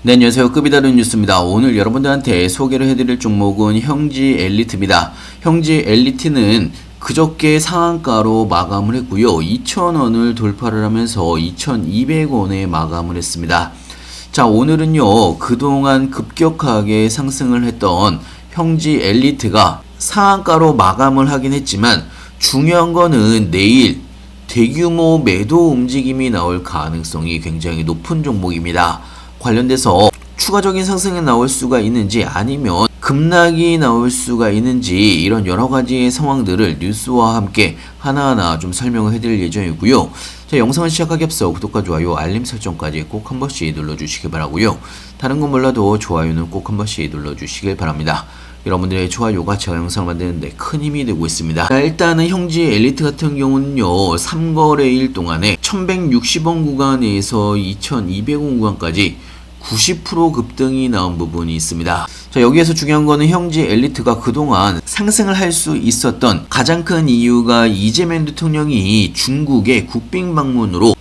네, 안녕하세요. 급이 다른 뉴스입니다. 오늘 여러분들한테 소개를 해드릴 종목은 형지 엘리트입니다. 형지 엘리트는 그저께 상한가로 마감을 했고요. 2,000원을 돌파를 하면서 2,200원에 마감을 했습니다. 자, 오늘은요, 그동안 급격하게 상승을 했던 형지 엘리트가 상한가로 마감을 하긴 했지만 중요한 거는 내일 대규모 매도 움직임이 나올 가능성이 굉장히 높은 종목입니다. 관련돼서 추가적인 상승이 나올 수가 있는지 아니면 급락이 나올 수가 있는지 이런 여러 가지의 상황들을 뉴스와 함께 하나하나 좀 설명을 해드릴 예정이고요. 자, 영상을 시작하기 앞서 구독과 좋아요, 알림 설정까지 꼭 한 번씩 눌러주시기 바라고요. 다른 건 몰라도 좋아요는 꼭 한 번씩 눌러주시길 바랍니다. 여러분들의 좋아요가 제가 영상을 만드는데 큰 힘이 되고 있습니다. 자, 일단은 형지 엘리트 같은 경우는요, 3거래일 동안에 1160원 구간에서 2200원 구간까지 90% 급등이 나온 부분이 있습니다. 자, 여기에서 중요한 거는 형지 엘리트가 그동안 상승을 할 수 있었던 가장 큰 이유가 이재명 대통령이 중국의 국빈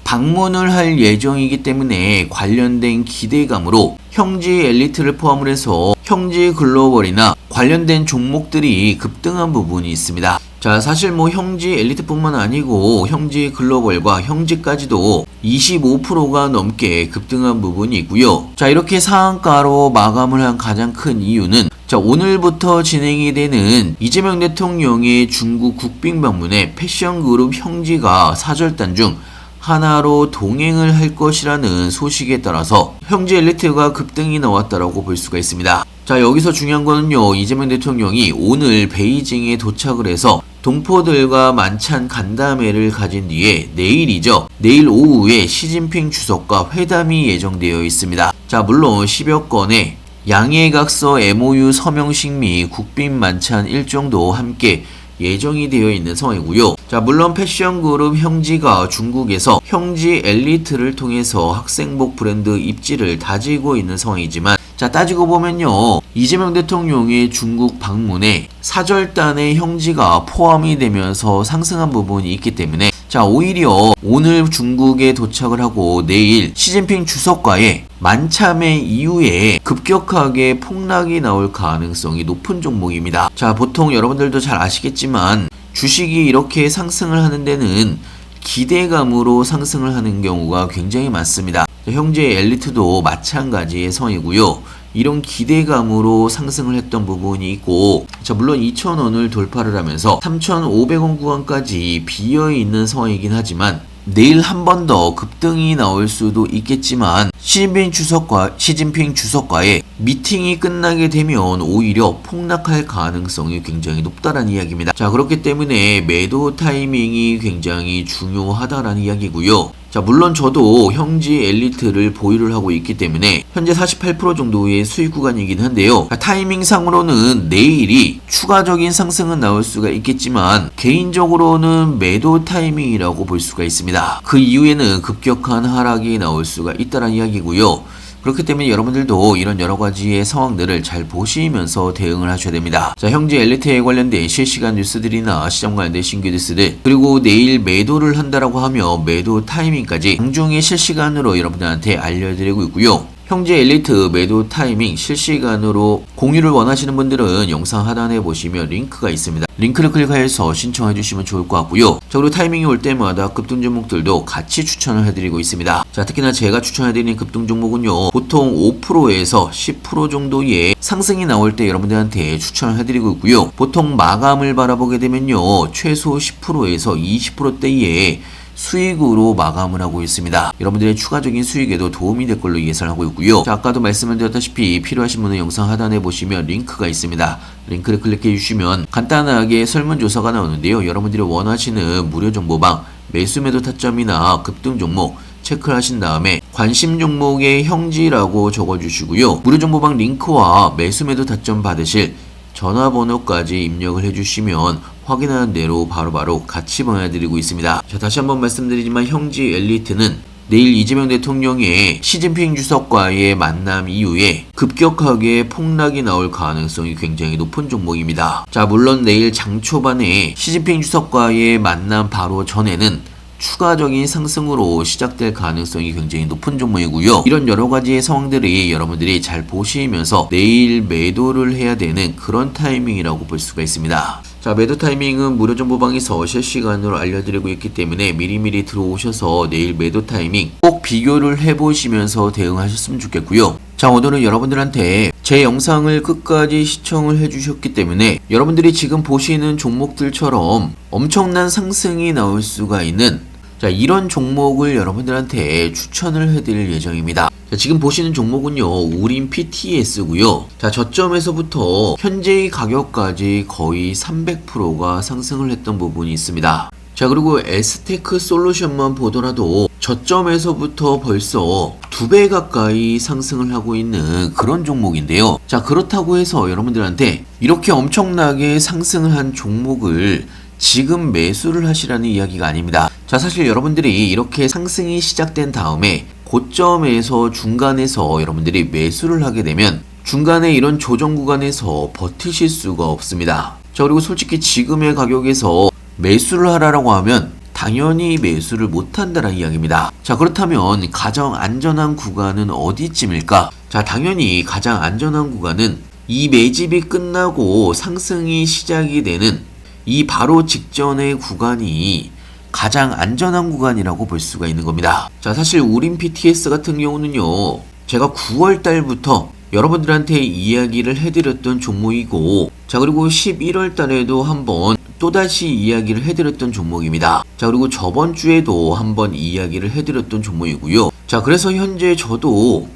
방문을 할 예정이기 때문에 관련된 기대감으로 형지 엘리트를 포함을 해서 형지 글로벌이나 관련된 종목들이 급등한 부분이 있습니다. 자, 사실 형지 엘리트뿐만 아니고 형지 글로벌과 형지까지도 25%가 넘게 급등한 부분이 있고요. 자, 이렇게 상한가로 마감을 한 가장 큰 이유는 자, 오늘부터 진행이 되는 이재명 대통령의 중국 국빈 방문에 패션 그룹 형지가 사절단 중 하나로 동행을 할 것이라는 소식에 따라서 형지 엘리트가 급등이 나왔다라고 볼 수가 있습니다. 자, 여기서 중요한 거는요, 이재명 대통령이 오늘 베이징에 도착을 해서 동포들과 만찬 간담회를 가진 뒤에 내일 오후에 시진핑 주석과 회담이 예정되어 있습니다. 자, 물론 10여 건의 양해각서 MOU 서명식 및 국빈 만찬 일정도 함께 예정이 되어 있는 상황이고요. 자, 물론 패션 그룹 형지가 중국에서 형지 엘리트를 통해서 학생복 브랜드 입지를 다지고 있는 상황이지만, 자, 따지고 보면요, 이재명 대통령의 중국 방문에 사절단의 형지가 포함이 되면서 상승한 부분이 있기 때문에, 자, 오히려 오늘 중국에 도착을 하고 내일 시진핑 주석과의 만참회 이후에 급격하게 폭락이 나올 가능성이 높은 종목입니다. 자, 보통 여러분들도 잘 아시겠지만 주식이 이렇게 상승을 하는 데는 기대감으로 상승을 하는 경우가 굉장히 많습니다. 형제 엘리트도 마찬가지의 상황이고요. 이런 기대감으로 상승을 했던 부분이 있고, 자, 물론 2,000원을 돌파를 하면서 3,500원 구간까지 비어있는 상황이긴 하지만 내일 한 번 더 급등이 나올 수도 있겠지만 시진핑 주석과의 미팅이 끝나게 되면 오히려 폭락할 가능성이 굉장히 높다라는 이야기입니다. 자, 그렇기 때문에 매도 타이밍이 굉장히 중요하다라는 이야기고요. 자, 물론 저도 형지 엘리트를 보유를 하고 있기 때문에 현재 48% 정도의 수익 구간이긴 한데요. 타이밍상으로는 내일이 추가적인 상승은 나올 수가 있겠지만 개인적으로는 매도 타이밍이라고 볼 수가 있습니다. 그 이후에는 급격한 하락이 나올 수가 있다는 이야기고요. 그렇기 때문에 여러분들도 이런 여러 가지의 상황들을 잘 보시면서 대응을 하셔야 됩니다. 자, 형제 엘리트에 관련된 실시간 뉴스들이나 시장 관련된 신규 뉴스들, 그리고 내일 매도를 한다라고 하며 매도 타이밍까지 장중에 실시간으로 여러분들한테 알려드리고 있고요. 형제 엘리트 매도 타이밍 실시간으로 공유를 원하시는 분들은 영상 하단에 보시면 링크가 있습니다. 링크를 클릭해서 신청해 주시면 좋을 것 같고요. 자, 그리고 타이밍이 올 때마다 급등 종목들도 같이 추천을 해드리고 있습니다. 자, 특히나 제가 추천해드리는 급등 종목은요, 보통 5%에서 10% 정도의 상승이 나올 때 여러분들한테 추천을 해드리고 있고요. 보통 마감을 바라보게 되면요, 최소 10%에서 20%대의 수익으로 마감을 하고 있습니다. 여러분들의 추가적인 수익에도 도움이 될 걸로 예상하고 있고요. 자, 아까도 말씀을 드렸다시피 필요하신 분은 영상 하단에 보시면 링크가 있습니다. 링크를 클릭해 주시면 간단하게 설문조사가 나오는데요. 여러분들이 원하시는 무료 정보방, 매수 매도 타점이나 급등 종목 체크를 하신 다음에 관심 종목의 형지라고 적어주시고요. 무료 정보방 링크와 매수 매도 타점 받으실 전화번호까지 입력을 해주시면 확인하는 대로 바로바로 같이 보내드리고 있습니다. 자, 다시 한번 말씀드리지만 형지 엘리트는 내일 이재명 대통령의 시진핑 주석과의 만남 이후에 급격하게 폭락이 나올 가능성이 굉장히 높은 종목입니다. 자, 물론 내일 장 초반에 시진핑 주석과의 만남 바로 전에는 추가적인 상승으로 시작될 가능성이 굉장히 높은 종목이고요. 이런 여러 가지의 상황들이 여러분들이 잘 보시면서 내일 매도를 해야 되는 그런 타이밍이라고 볼 수가 있습니다. 자, 매도 타이밍은 무료 정보방에서 실시간으로 알려드리고 있기 때문에 미리미리 들어오셔서 내일 매도 타이밍 꼭 비교를 해보시면서 대응하셨으면 좋겠고요. 자, 오늘은 여러분들한테 제 영상을 끝까지 시청을 해주셨기 때문에 여러분들이 지금 보시는 종목들처럼 엄청난 상승이 나올 수가 있는 이런 종목을 여러분들한테 추천을 해드릴 예정입니다. 자, 지금 보시는 종목은요, 우림 PTS고요. 자, 저점에서부터 현재의 가격까지 거의 300%가 상승을 했던 부분이 있습니다. 자, 그리고 에스테크 솔루션만 보더라도 저점에서부터 벌써 2배 가까이 상승을 하고 있는 그런 종목인데요. 자, 그렇다고 해서 여러분들한테 이렇게 엄청나게 상승을 한 종목을 지금 매수를 하시라는 이야기가 아닙니다. 자, 사실 여러분들이 이렇게 상승이 시작된 다음에 고점에서 중간에서 여러분들이 매수를 하게 되면 중간에 이런 조정 구간에서 버티실 수가 없습니다. 자, 그리고 솔직히 지금의 가격에서 매수를 하라고 하면 당연히 매수를 못한다는 이야기입니다. 자, 그렇다면 가장 안전한 구간은 어디쯤일까? 자, 당연히 가장 안전한 구간은 이 매집이 끝나고 상승이 시작이 되는 이 바로 직전의 구간이 가장 안전한 구간이라고 볼 수가 있는 겁니다. 자, 사실 우림 PTS 같은 경우는요, 제가 9월 달부터 여러분들한테 이야기를 해드렸던 종목이고, 자, 그리고 11월 달에도 한번 또다시 이야기를 해드렸던 종목입니다. 자, 그리고 저번 주에도 한번 이야기를 해드렸던 종목이고요. 자, 그래서 현재 저도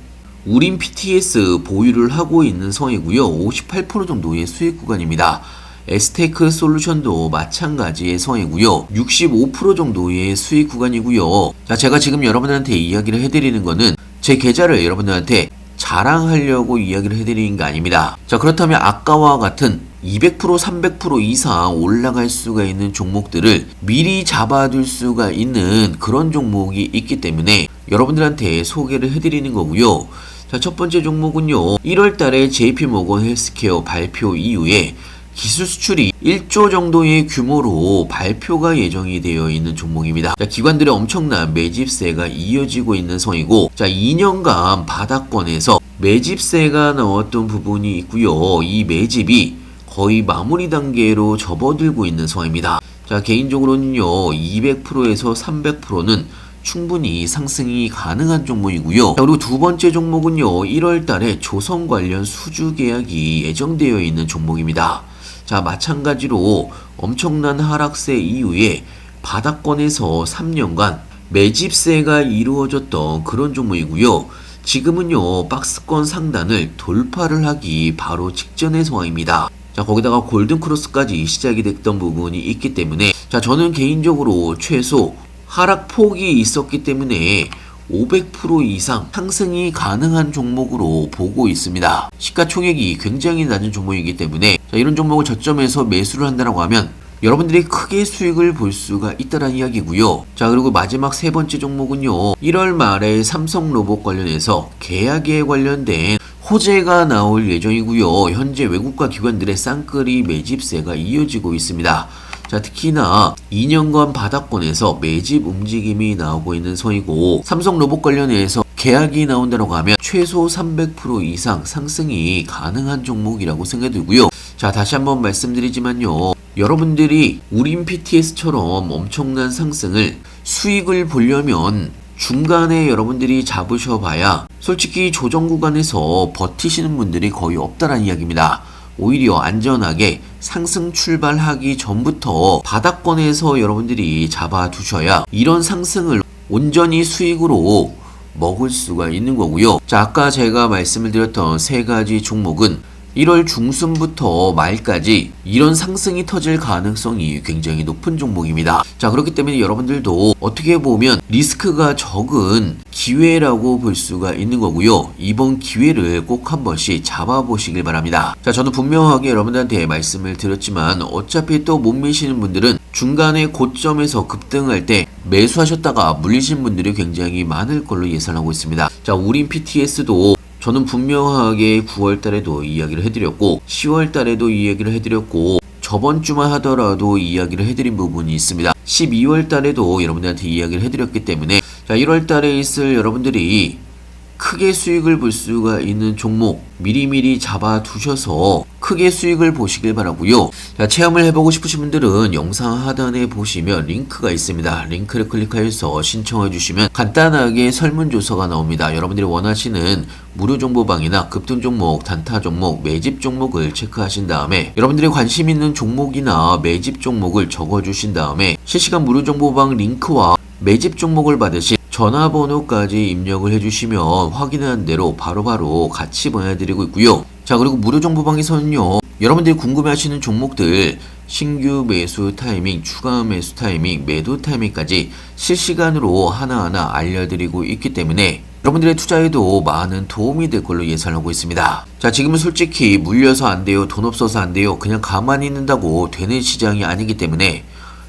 우림 PTS 보유를 하고 있는 상황이고요. 58% 정도의 수익 구간입니다. 에스테크 솔루션도 마찬가지의 상황이고요. 65% 정도의 수익 구간이고요. 자, 제가 지금 여러분들한테 이야기를 해드리는 거는 제 계좌를 여러분들한테 자랑하려고 이야기를 해드리는 게 아닙니다. 자, 그렇다면 아까와 같은 200%, 300% 이상 올라갈 수가 있는 종목들을 미리 잡아둘 수가 있는 그런 종목이 있기 때문에 여러분들한테 소개를 해드리는 거고요. 자, 첫 번째 종목은요, 1월 달에 JP모건 헬스케어 발표 이후에 기술 수출이 1조 정도의 규모로 발표가 예정이 되어 있는 종목입니다. 자, 기관들의 엄청난 매집세가 이어지고 있는 상황이고, 자, 2년간 바닥권에서 매집세가 나왔던 부분이 있고요. 이 매집이 거의 마무리 단계로 접어들고 있는 상황입니다. 자, 개인적으로는요, 200%에서 300%는 충분히 상승이 가능한 종목이고요. 자, 그리고 두 번째 종목은요, 1월 달에 조선 관련 수주 계약이 예정되어 있는 종목입니다. 자, 마찬가지로 엄청난 하락세 이후에 바닥권에서 3년간 매집세가 이루어졌던 그런 종목이고요. 지금은요, 박스권 상단을 돌파를 하기 바로 직전의 상황입니다. 자, 거기다가 골든크로스까지 시작이 됐던 부분이 있기 때문에, 자, 저는 개인적으로 최소 하락폭이 있었기 때문에 500% 이상 상승이 가능한 종목으로 보고 있습니다. 시가총액이 굉장히 낮은 종목이기 때문에, 자, 이런 종목을 저점에서 매수를 한다고 하면 여러분들이 크게 수익을 볼 수가 있다는 이야기고요. 자, 그리고 마지막 세 번째 종목은요, 1월 말에 삼성로봇 관련해서 계약에 관련된 호재가 나올 예정이고요. 현재 외국과 기관들의 쌍끌이 매집세가 이어지고 있습니다. 자, 특히나 2년간 바닥권에서 매집 움직임이 나오고 있는 상황이고, 삼성로봇 관련해서 계약이 나온다고 하면 최소 300% 이상 상승이 가능한 종목이라고 생각이 들고요. 자, 다시 한번 말씀드리지만요, 여러분들이 우림 PTS처럼 엄청난 상승을 수익을 보려면 중간에 여러분들이 잡으셔봐야 솔직히 조정 구간에서 버티시는 분들이 거의 없다라는 이야기입니다. 오히려 안전하게 상승 출발하기 전부터 바닥권에서 여러분들이 잡아두셔야 이런 상승을 온전히 수익으로 먹을 수가 있는 거고요. 자, 아까 제가 말씀을 드렸던 세 가지 종목은 1월 중순부터 말까지 이런 상승이 터질 가능성이 굉장히 높은 종목입니다. 자, 그렇기 때문에 여러분들도 어떻게 보면 리스크가 적은 기회라고 볼 수가 있는 거고요. 이번 기회를 꼭 한 번씩 잡아보시길 바랍니다. 자, 저는 분명하게 여러분들한테 말씀을 드렸지만 어차피 또 못 미시는 분들은 중간에 고점에서 급등할 때 매수하셨다가 물리신 분들이 굉장히 많을 걸로 예상하고 있습니다. 자, 우림 PTS도 저는 분명하게 9월 달에도 이야기를 해드렸고 10월 달에도 이 얘기를 해드렸고 저번 주만 하더라도 이야기를 해드린 부분이 있습니다. 12월 달에도 여러분들한테 이야기를 해드렸기 때문에 자, 1월 달에 있을 여러분들이 크게 수익을 볼 수가 있는 종목 미리미리 잡아두셔서 크게 수익을 보시길 바라고요. 자, 체험을 해보고 싶으신 분들은 영상 하단에 보시면 링크가 있습니다. 링크를 클릭하여서 신청해 주시면 간단하게 설문조서가 나옵니다. 여러분들이 원하시는 무료 정보방이나 급등 종목, 단타 종목, 매집 종목을 체크하신 다음에 여러분들이 관심 있는 종목이나 매집 종목을 적어주신 다음에 실시간 무료 정보방 링크와 매집 종목을 받으신 전화번호까지 입력을 해주시면 확인한 대로 바로바로 같이 보내드리고 있고요. 자, 그리고 무료 정보방에서는요, 여러분들이 궁금해하시는 종목들 신규 매수 타이밍, 추가 매수 타이밍, 매도 타이밍까지 실시간으로 하나하나 알려드리고 있기 때문에 여러분들의 투자에도 많은 도움이 될 걸로 예상하고 있습니다. 자, 지금은 솔직히 물려서 안 돼요, 돈 없어서 안 돼요, 그냥 가만히 있는다고 되는 시장이 아니기 때문에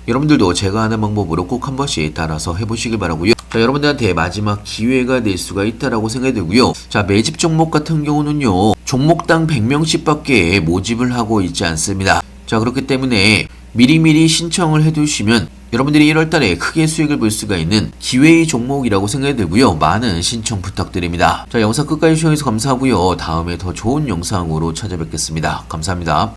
여러분들도 제가 하는 방법으로 꼭 한 번씩 따라서 해보시길 바라고요. 자, 여러분들한테 마지막 기회가 될 수가 있다라고 생각이 들고요. 자, 매집 종목 같은 경우는요, 종목당 100명씩 밖에 모집을 하고 있지 않습니다. 자, 그렇기 때문에 미리미리 신청을 해두시면 여러분들이 1월달에 크게 수익을 볼 수가 있는 기회의 종목이라고 생각이 들고요. 많은 신청 부탁드립니다. 자, 영상 끝까지 시청해주셔서 감사하고요. 다음에 더 좋은 영상으로 찾아뵙겠습니다. 감사합니다.